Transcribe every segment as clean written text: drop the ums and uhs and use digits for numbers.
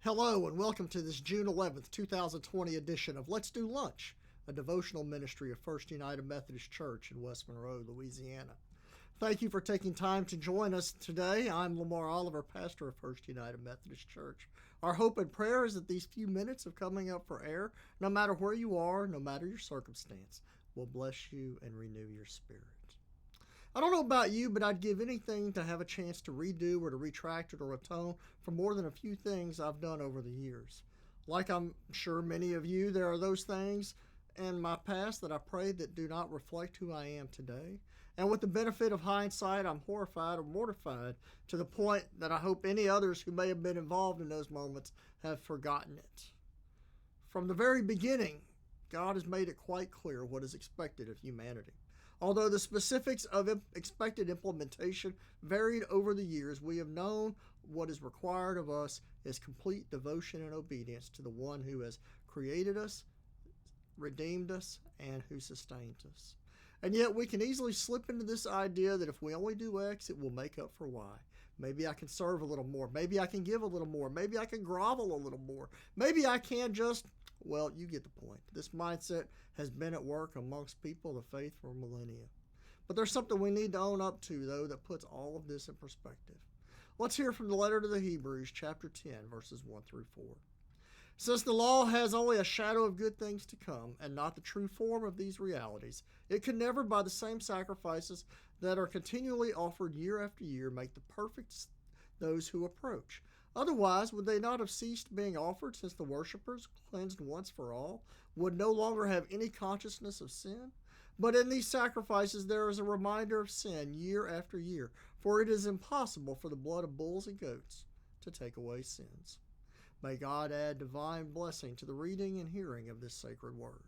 Hello and welcome to this June 11th, 2020 edition of Let's Do Lunch, a devotional ministry of First United Methodist Church in West Monroe, Louisiana. Thank you for taking time to join us today. I'm Lamar Oliver, pastor of First United Methodist Church. Our hope and prayer is that these few minutes of coming up for air, no matter where you are, no matter your circumstance, will bless you and renew your spirit. I don't know about you, but I'd give anything to have a chance to redo or to retract it or atone for more than a few things I've done over the years. Like I'm sure many of you, there are those things in my past that I prayed that do not reflect who I am today. And with the benefit of hindsight, I'm horrified or mortified to the point that I hope any others who may have been involved in those moments have forgotten it. From the very beginning, God has made it quite clear what is expected of humanity. Although the specifics of expected implementation varied over the years, we have known what is required of us is complete devotion and obedience to the one who has created us, redeemed us, and who sustains us. And yet we can easily slip into this idea that if we only do X, it will make up for Y. Maybe I can serve a little more. Maybe I can give a little more. Maybe I can grovel a little more. Maybe I can just... Well, you get the point. This mindset has been at work amongst people of faith for millennia. But there's something we need to own up to, though, that puts all of this in perspective. Let's hear from the letter to the Hebrews, chapter 10, verses 1 through 4. Since the law has only a shadow of good things to come, and not the true form of these realities, it can never, by the same sacrifices that are continually offered year after year, make the perfect those who approach. Otherwise, would they not have ceased being offered, since the worshippers, cleansed once for all, would no longer have any consciousness of sin? But in these sacrifices there is a reminder of sin year after year, for it is impossible for the blood of bulls and goats to take away sins. May God add divine blessing to the reading and hearing of this sacred word.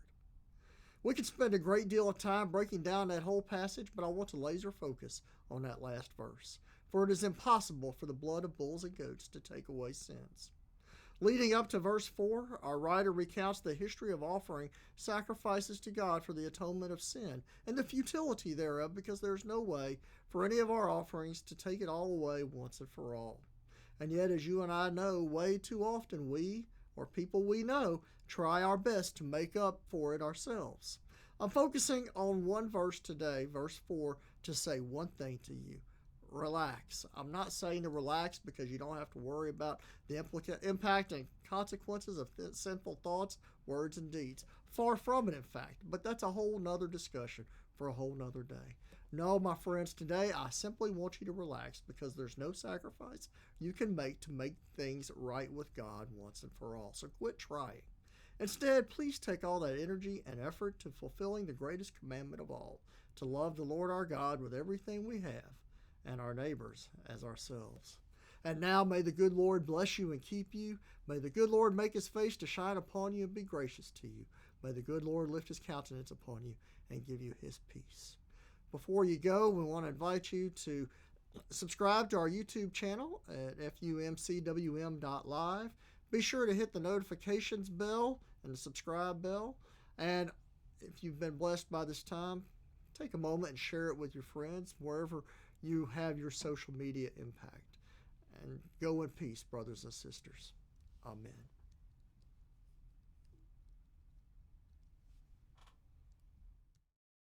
We could spend a great deal of time breaking down that whole passage, but I want to laser focus on that last verse. For it is impossible for the blood of bulls and goats to take away sins. Leading up to verse 4, our writer recounts the history of offering sacrifices to God for the atonement of sin and the futility thereof, because there is no way for any of our offerings to take it all away once and for all. And yet, as you and I know, way too often we, or people we know, try our best to make up for it ourselves. I'm focusing on one verse today, verse 4, to say one thing to you. Relax. I'm not saying to relax because you don't have to worry about the impact and consequences of sinful thoughts, words, and deeds. Far from it, in fact. But that's a whole nother discussion for a whole nother day. No, my friends, today I simply want you to relax, because there's no sacrifice you can make to make things right with God once and for all. So quit trying. Instead, please take all that energy and effort to fulfilling the greatest commandment of all, to love the Lord our God with everything we have, and our neighbors as ourselves. And now may the good Lord bless you and keep you. May the good Lord make his face to shine upon you and be gracious to you. May the good Lord lift his countenance upon you and give you his peace. Before you go, we want to invite you to subscribe to our YouTube channel at fumcwm.live. Be sure to hit the notifications bell and the subscribe bell. And if you've been blessed by this time, take a moment and share it with your friends wherever you have your social media impact. And go in peace, brothers and sisters. Amen.